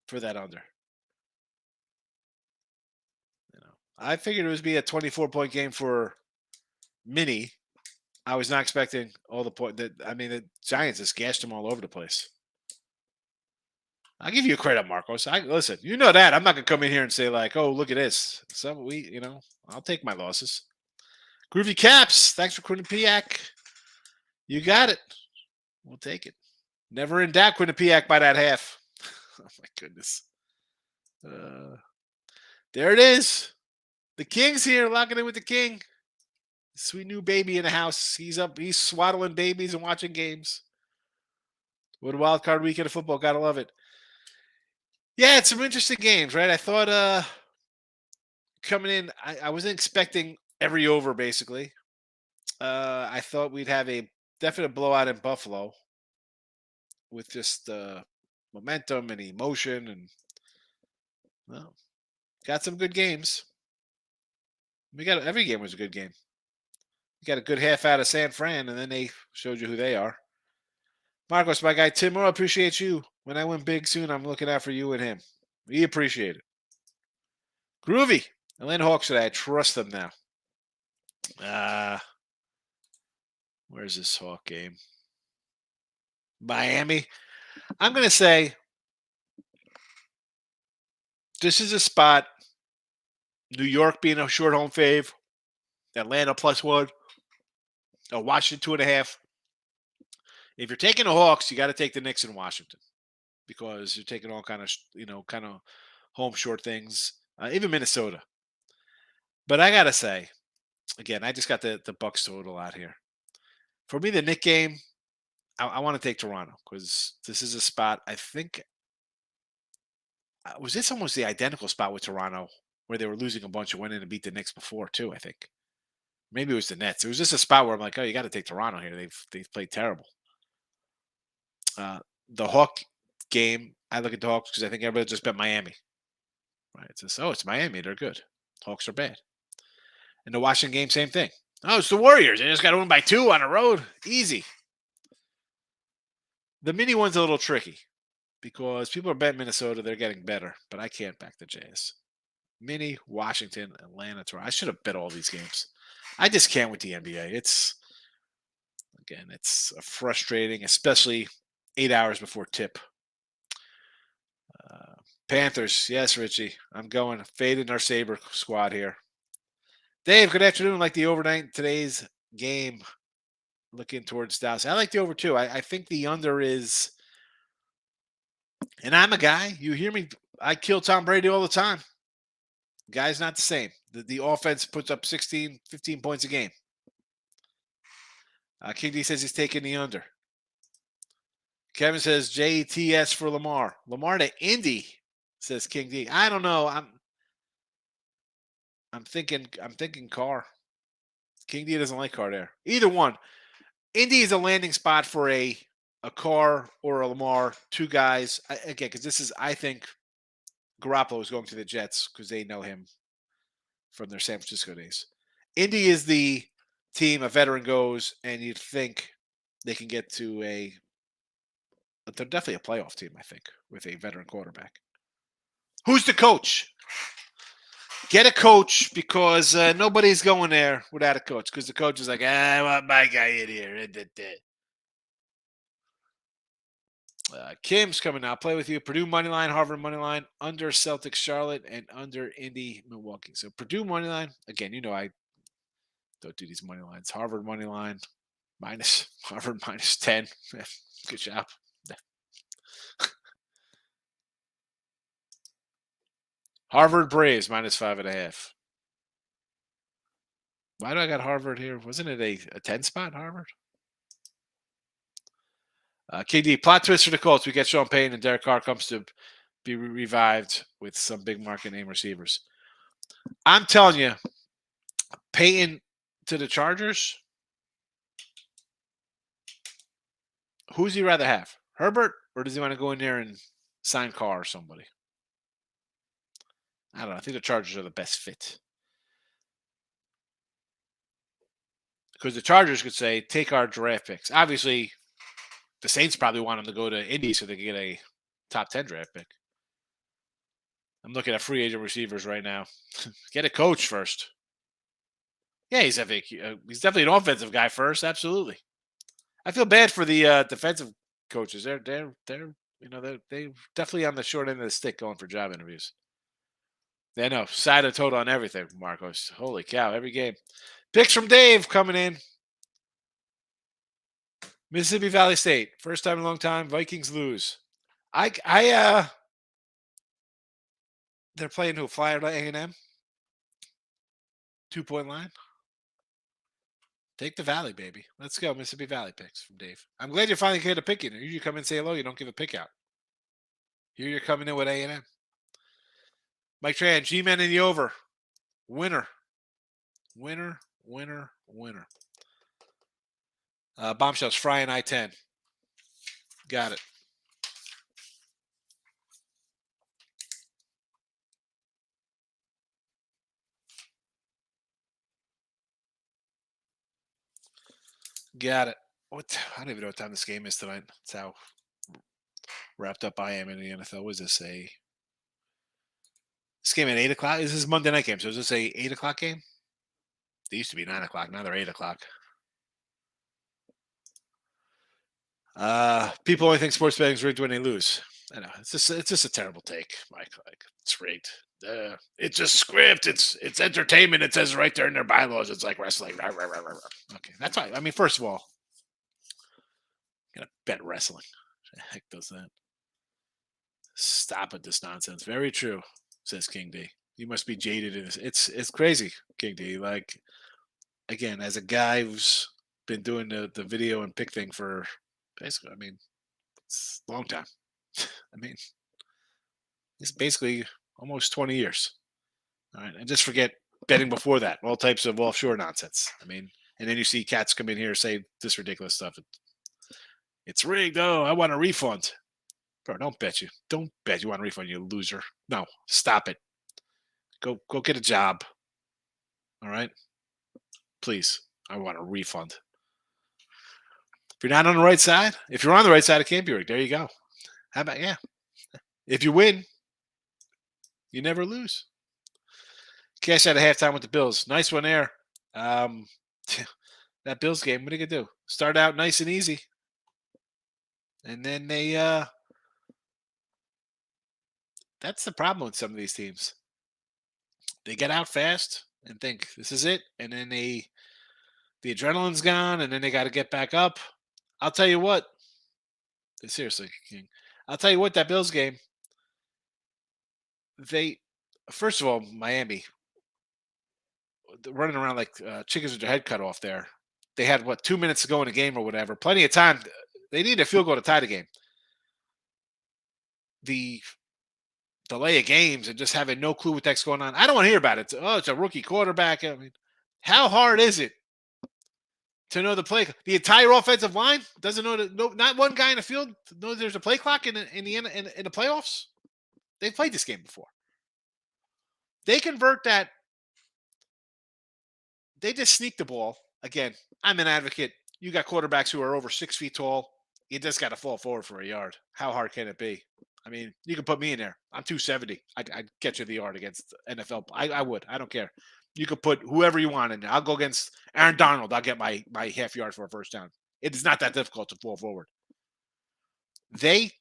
for that under? I figured it would be a 24-point game for Minnie. I was not expecting all the point that the Giants just gashed them all over the place. I'll give you credit, Marcos. Listen, you know that. I'm not gonna come in here and say like, oh, look at this. So I'll take my losses. Groovy Caps, thanks for Quinnipiac. You got it. We'll take it. Never in doubt, Quinnipiac by that half. Oh my goodness. There it is. The King's here, locking in with the King. Sweet new baby in the house. He's up. He's swaddling babies and watching games. What a wild card weekend of football. Gotta love it. Yeah, it's some interesting games, right? I thought coming in, I wasn't expecting every over, basically. I thought we'd have a definite blowout in Buffalo with just momentum and emotion, and well, got some good games. Every game was a good game. You got a good half out of San Fran, and then they showed you who they are. Marcos, my guy Tim, I appreciate you. When I win big soon, I'm looking out for you and him. We appreciate it. Groovy. Atlanta Hawks today. I trust them now. Where's this Hawk game? Miami. I'm going to say this is a spot. New York being a short home fave. Atlanta +1. Washington 2.5. If you're taking the Hawks, you got to take the Knicks in Washington because you're taking all kind of home short things. Even Minnesota. But I got to say, again, I just got the Bucks total out here. For me, the Knick game, I want to take Toronto because this is a spot. I think was this almost the identical spot with Toronto where they were losing a bunch and went in and beat the Knicks before too. I think maybe it was the Nets. It was just a spot where I'm like, oh, you got to take Toronto here. They've played terrible. The Hawk game, I look at the Hawks because I think everybody just bet Miami. Right? It's just, it's Miami. They're good. Hawks are bad. And the Washington game, same thing. Oh, it's the Warriors. They just got to win by 2 on the road. Easy. The mini one's a little tricky because people are betting Minnesota. They're getting better, but I can't back the Jazz. Mini, Washington, Atlanta, Toronto. I should have bet all these games. I just can't with the NBA. It's frustrating, especially 8 hours before tip. Panthers. Yes, Richie. I'm going fading our Sabre squad here. Dave, good afternoon. Like the overnight today's game. Looking towards Dallas. I like the over too. I think the under is, and I'm a guy, you hear me, I kill Tom Brady all the time. Guy's not the same. The offense puts up 16, 15 points a game. King D says he's taking the under. Kevin says JTS for Lamar. Lamar to Indy, says King D. I don't know. I'm thinking Carr. King D doesn't like Carr there. Either one. Indy is a landing spot for a Carr or a Lamar, 2 guys. Because this is, I think, Garoppolo is going to the Jets because they know him from their San Francisco days. Indy is the team a veteran goes, and you'd think they can get to they're definitely a playoff team, I think, with a veteran quarterback. Who's the coach? Get a coach because nobody's going there without a coach because the coach is like, I want my guy in here. Kim's coming out. Play with you. Purdue moneyline, Harvard moneyline, under Celtics Charlotte, and under Indy Milwaukee. So Purdue moneyline, again, I don't do these money lines. Harvard moneyline, Harvard -10. Good job. Harvard Braves -5.5. Why do I got Harvard here? Wasn't it a 10 spot, Harvard? KD, plot twist for the Colts. We get Sean Payton and Derek Carr comes to be revived with some big market name receivers. I'm telling you, Payton to the Chargers, who's he rather have? Herbert, or does he want to go in there and sign Carr or somebody? I don't know. I think the Chargers are the best fit. Because the Chargers could say, take our draft picks. Obviously, the Saints probably want him to go to Indy so they can get a top 10 draft pick. I'm looking at free agent receivers right now. Get a coach first. Yeah, he's definitely an offensive guy first. Absolutely. I feel bad for the defensive coaches. They're definitely on the short end of the stick going for job interviews. They know side of total on everything, Marcos. Holy cow, every game. Picks from Dave coming in. Mississippi Valley State, first time in a long time. Vikings lose. They're playing who? Flyer A&M. 2-point line. Take the Valley, baby. Let's go. Mississippi Valley picks from Dave. I'm glad you're finally getting a pick in. You come in and say hello. You don't give a pick out. Here you're coming in with A&M. Mike Tran, G-Men in the over. Winner. Winner. Bombshells, Fry and I-10. Got it. Got it. I don't even know what time this game is tonight. That's how wrapped up I am in the NFL. Was this this game at 8 o'clock? This is Monday night game. So is this a 8 o'clock game? They used to be 9 o'clock. Now they're 8 o'clock. People only think sports betting is rigged when they lose. I know it's just a terrible take, Mike. Like it's rigged. It's a script. It's entertainment. It says right there in their bylaws. It's like wrestling. Okay, that's fine. I mean, first of all, I'm gonna bet wrestling. Who the heck does that? Stop with this nonsense. Very true, says King D. You must be jaded in this. It's crazy, King D. Like again, as a guy who's been doing the video and pick thing for basically, I mean, it's a long time. I mean, it's basically almost 20 years. All right. And just forget betting before that, all types of offshore nonsense. I mean, and then you see cats come in here and say this ridiculous stuff. It's rigged. Oh, I want a refund. Bro, don't bet you. Don't bet you want a refund, you loser. No, stop it. Go get a job. All right? Please. I want a refund. If you're not on the right side, if you're on the right side, it can't be rigged. There you go. How about, yeah. If you win, you never lose. Cash out at halftime with the Bills. Nice one there. That Bills game, what are you going to do? Start out nice and easy. And then that's the problem with some of these teams. They get out fast and think this is it. And then the adrenaline's gone and then they got to get back up. I'll tell you what. Seriously, King. I'll tell you what, that Bills game, first of all, Miami, running around like chickens with their head cut off there. They had, 2 minutes to go in the game or whatever. Plenty of time. They need a field goal to tie the game. The delay of games and just having no clue what the heck's going on. I don't want to hear about it. It's a rookie quarterback. I mean, how hard is it to know the play? The entire offensive line doesn't know not one guy in the field knows there's a play clock in the playoffs. They've played this game before. They convert that. They just sneak the ball. Again, I'm an advocate. You got quarterbacks who are over 6 feet tall. You just got to fall forward for a yard. How hard can it be? I mean, you can put me in there. I'm 270. I'd get you the yard against NFL. I would. I don't care. You could put whoever you want in there. I'll go against Aaron Donald. I'll get my half yard for a first down. It is not that difficult to fall forward. They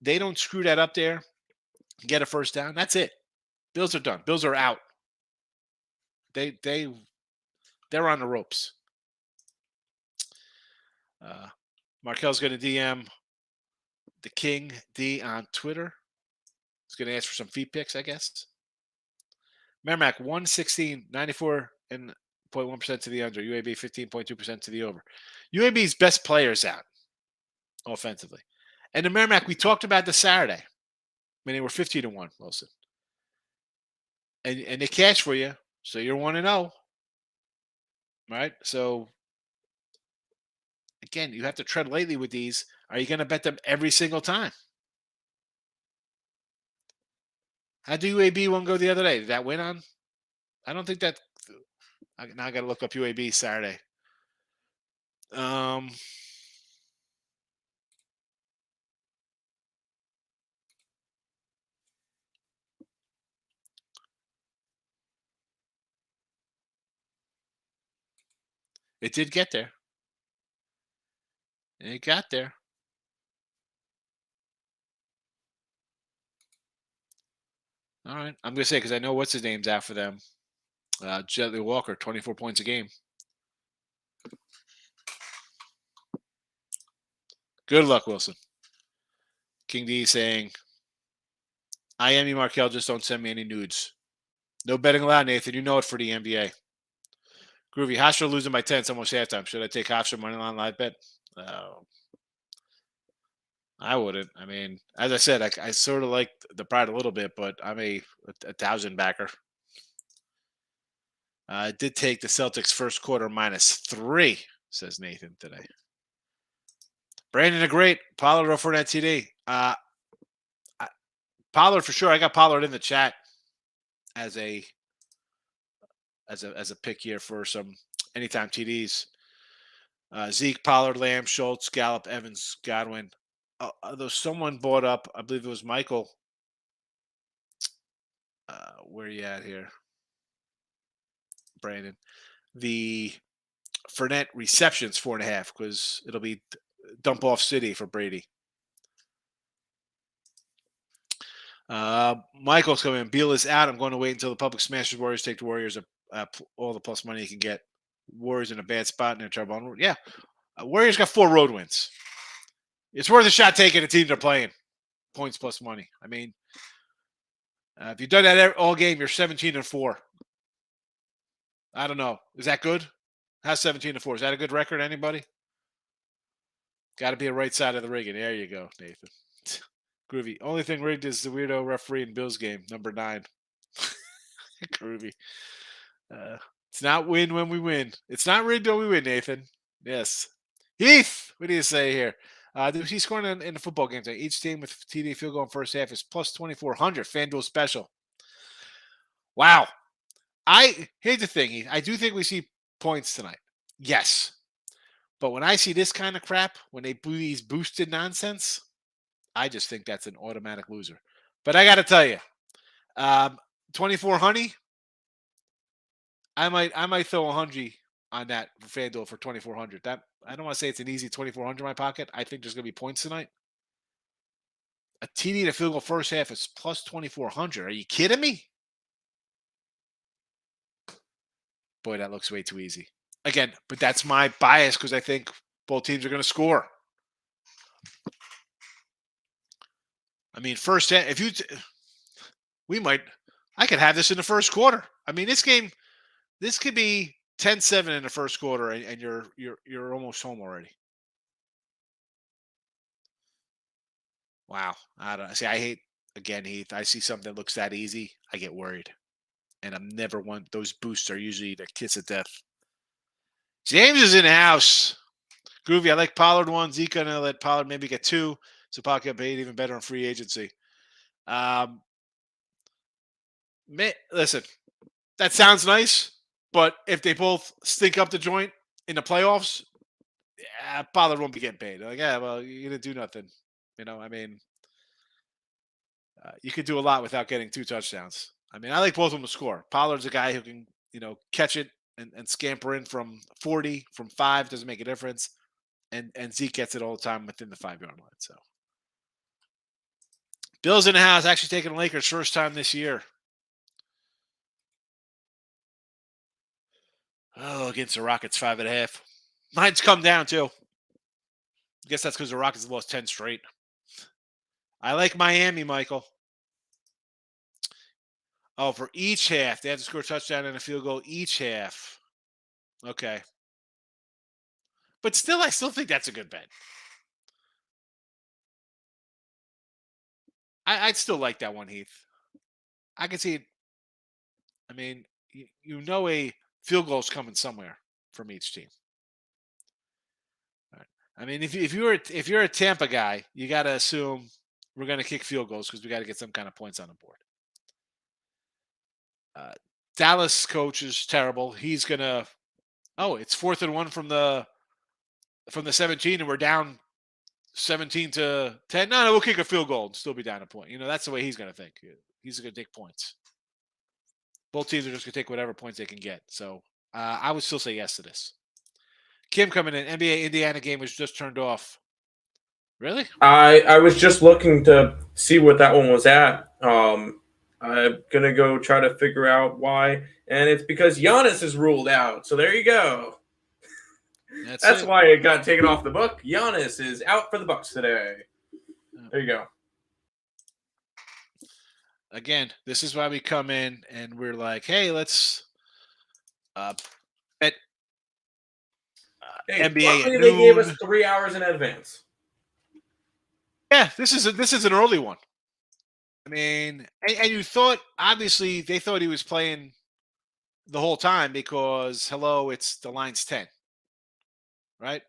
don't screw that up there. Get a first down. That's it. Bills are done. Bills are out. They're on the ropes. Markel's going to DM the King D on Twitter. He's going to ask for some feed picks, I guess. Merrimack 116, 94.1% to the under. UAB 15.2% to the over. UAB's best players out offensively. And the Merrimack, we talked about this Saturday. I mean, they were 15-1, Wilson. And they cash for you, so you're 1-0. Right? So, again, you have to tread lightly with these. Are you going to bet them every single time? How did UAB one go the other day? Did that win on? I don't think that. Now I got to look up UAB Saturday. It did get there. It got there. All right. I'm going to say, because I know what's his name's out for them. Jetly Walker, 24 points a game. Good luck, Wilson. King D saying, I am you, Markel. Just don't send me any nudes. No betting allowed, Nathan. You know it for the NBA. Groovy. Hofstra losing by 10. It's almost halftime. Should I take Hofstra money line live bet? I wouldn't. I mean, as I said, I sort of like the Pride a little bit, but I'm a 1,000 backer. I did take the Celtics first quarter -3, says Nathan today. Brandon, a great Pollard for that TD. Pollard for sure. I got Pollard in the chat as a pick here for some anytime TDs. Zeke, Pollard, Lamb, Schultz, Gallup, Evans, Godwin. Although someone bought up, I believe it was Michael. Where are you at here, Brandon? The Fournette receptions 4.5 because it'll be dump off city for Brady. Michael's coming. Beal is out. I'm going to wait until the public smashes Warriors. Take the Warriors all the plus money you can get. Warriors in a bad spot and they're trouble. Yeah, Warriors got 4 road wins. It's worth a shot taking the team they're playing. Points plus money. I mean, if you've done that all game, you're 17-4. I don't know. Is that good? How's 17-4? Is that a good record? Anybody? Got to be a right side of the rigging. There you go, Nathan. Groovy. Only thing rigged is the weirdo referee in Bills game, number 9. Groovy. It's not win when we win. It's not rigged when we win, Nathan. Yes. Heath, what do you say here? He's scoring in the football game today. Each team with TD field goal in first half is plus 2,400. FanDuel special. Wow. Here's the thing, Heath. I do think we see points tonight. Yes. But when I see this kind of crap, when they do these boosted nonsense, I just think that's an automatic loser. But I got to tell you, 24 honey, I might throw 100 on that for FanDuel for 2,400. That I don't want to say it's an easy 2,400 in my pocket. I think there's going to be points tonight. A TD to field goal first half is plus 2,400. Are you kidding me? Boy, that looks way too easy. Again, but that's my bias because I think both teams are going to score. I mean, first half, I could have this in the first quarter. I mean, this could be 10-7 in the first quarter, and you're almost home already. Wow. I don't see. I hate, again, Heath. I see something that looks that easy, I get worried. And I'm never one. Those boosts are usually the kiss of death. James is in the house. Groovy. I like Pollard 1. Zeke gonna let Pollard maybe get 2. So Pollard get paid even better in free agency. Listen, that sounds nice, but if they both stink up the joint in the playoffs, Pollard won't be getting paid. Like, yeah, well, you didn't do nothing. I mean, you could do a lot without getting 2 touchdowns. I mean, I like both of them to score. Pollard's a guy who can, catch it and scamper in from 40, from 5, doesn't make a difference. And Zeke gets it all the time within the 5-yard line. So, Bill's in the house, actually taking the Lakers first time this year. Oh, against the Rockets, 5.5. Mine's come down too. I guess that's because the Rockets have lost 10 straight. I like Miami, Michael. Oh, for each half. They have to score a touchdown and a field goal each half. Okay. But still, I still think that's a good bet. I'd still like that one, Heath. I can see it. I mean, a field goal's coming somewhere from each team. All right. I mean, if you're a Tampa guy, you got to assume we're going to kick field goals because we got to get some kind of points on the board. Dallas coach is terrible. He's gonna. Oh, it's 4th and 1 from the 17, and we're down 17-10. No, we'll kick a field goal and still be down a point. That's the way he's gonna think. He's gonna take points. Both teams are just gonna take whatever points they can get. So I would still say yes to this. Kim coming in. NBA Indiana game was just turned off. Really? I was just looking to see what that one was at. I'm gonna go try to figure out why, and it's because Giannis is ruled out. So there you go. That's it. why it got taken off the book. Giannis is out for the Bucks today. There you go. Again, this is why we come in and we're like, hey, let's bet Hey, NBA luckily at they gave us noon. 3 hours in advance. Yeah, this is an early one. I mean, and you thought, obviously, they thought he was playing the whole time because, hello, it's the line's 10, right?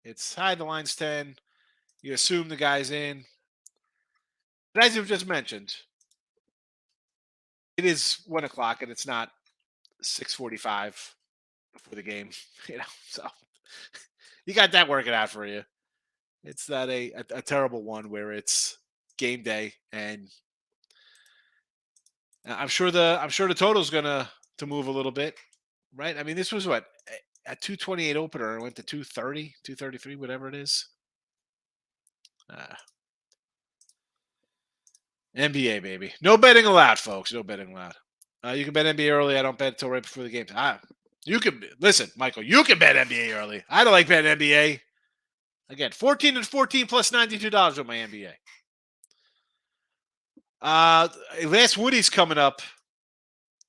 It's, hi, the line's 10. You assume the guy's in. But as you've just mentioned, it is 1 o'clock and it's not 6:45 before the game, so you got that working out for you. It's not a terrible one where it's game day, and I'm sure the total's gonna to move a little bit, right? I mean, this was what a 228 opener, went to 230, 233, whatever it is. NBA baby, no betting allowed, folks. No betting allowed. You can bet NBA early. I don't bet until right before the game. You can listen, Michael. You can bet NBA early. I don't like betting NBA. Again, 14 and 14 plus $92 on my NBA. Last Woody's coming up.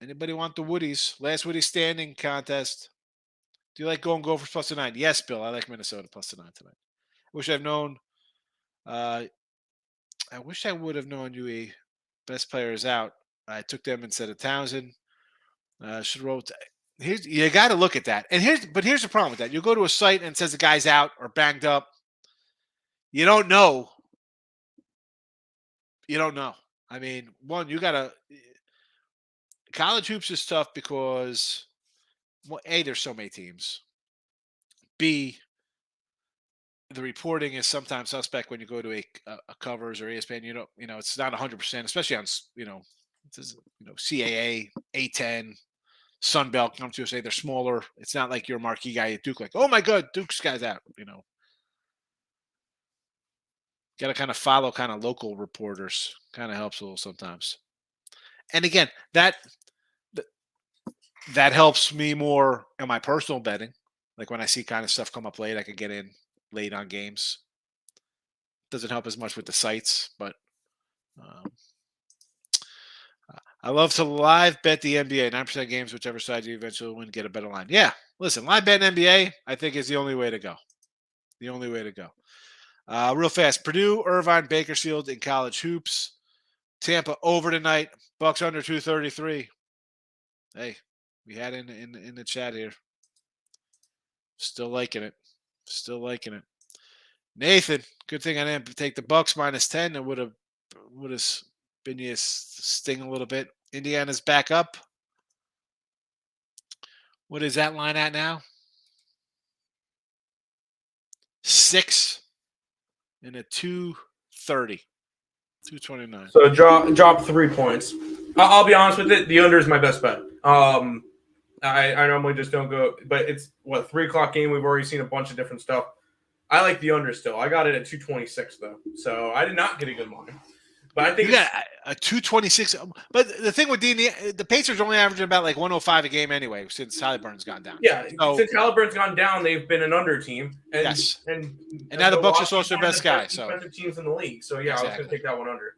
Anybody want the Woodies? Last Woody standing contest. Do you like going Gophers plus the 9? Yes, Bill. I like Minnesota plus the 9 tonight. Wish I've known. I wish I would have known you. Best player is out. I took them instead of Townsend. Should roll. You got to look at that. And here's the problem with that. You go to a site and it says the guy's out or banged up. You don't know. You don't know. I mean, one, you got to. College hoops is tough because, well, A, there's so many teams. B, the reporting is sometimes suspect when you go to a covers or ESPN. It's not 100%, especially on CAA, A10, Sun Belt come to say they're smaller. It's not like your marquee guy at Duke, like, oh my God, Duke's guy's out. Got to kind of follow kind of local reporters. Kind of helps a little sometimes. And again, that helps me more in my personal betting. Like when I see kind of stuff come up late, I could get in late on games. Doesn't help as much with the sites, but I love to live bet the NBA. 9% games, whichever side you eventually win, get a better line. Yeah, listen, live bet NBA, I think is the only way to go. The only way to go. Real fast, Purdue, Irvine, Bakersfield in college hoops. Tampa over tonight. Bucks under 233. Hey, we had in the chat here. Still liking it. Still liking it. Nathan, good thing I didn't take the Bucks minus 10. It would have been you sting a little bit. Indiana's back up. What is that line at now? 6 and a 230. 229. So drop 3 points. I'll be honest with it. The under is my best bet. I normally just don't go, but it's 3 o'clock game. We've already seen a bunch of different stuff. I like the under still. I got it at 226 though, so I did not get a good line. But I think you got a 226. But the thing with the Pacers are only averaging about like 105 a game anyway since Halliburton's gone down. Yeah, since Halliburton's gone down, they've been an under team. And, yes, and now the Bucks are also their best guy. So defensive teams in the league. So yeah, exactly. I was going to take that one under.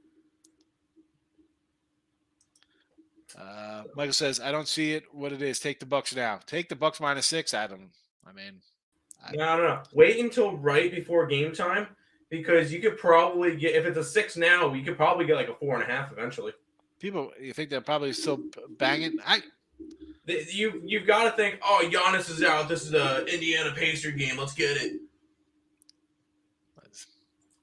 Michael says, "I don't see it. What it is? Take the Bucks now. Take the Bucks minus 6, Adam. I mean, no. Wait until right before game time because you could probably get if it's a 6 now, you could probably get like a 4.5 eventually. You think they're probably still banging? You've got to think. Oh, Giannis is out. This is the Indiana Pacer game. Let's get it.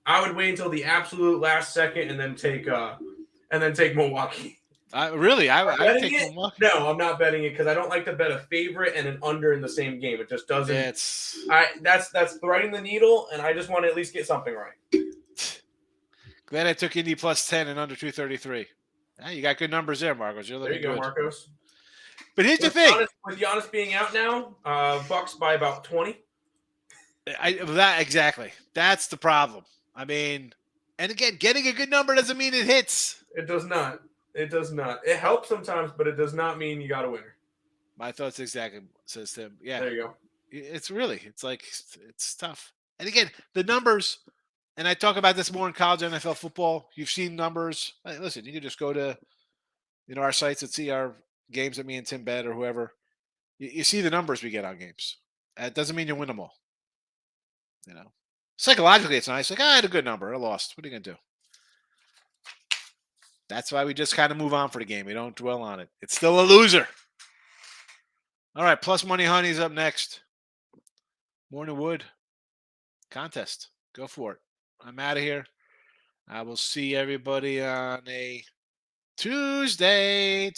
I would wait until the absolute last second and then take Milwaukee. Really? I would take Milwaukee. No, I'm not betting it because I don't like to bet a favorite and an under in the same game. It just doesn't. That's threading the needle, and I just want to at least get something right. Glad I took Indy plus 10 and under 233. Yeah, you got good numbers there, Marcos. There you go, Marcos. But here's the With thing. Giannis being out now, Bucks by about 20. Exactly. That's the problem. I mean, and again, getting a good number doesn't mean it hits. It does not. It does not. It helps sometimes, but it does not mean you got a winner. My thoughts exactly, says Tim. Yeah. There you go. It's like, it's tough. And again, the numbers, and I talk about this more in college NFL football. You've seen numbers. Hey, listen, you can just go to, our sites and see our games that me and Tim bet or whoever. You see the numbers we get on games. It doesn't mean you win them all. Psychologically, it's nice. Like, I had a good number. I lost. What are you going to do? That's why we just kind of move on for the game. We don't dwell on it. It's still a loser. All right, Plus Money Honey's up next. Morning Wood contest. Go for it. I'm out of here. I will see everybody on a Tuesday.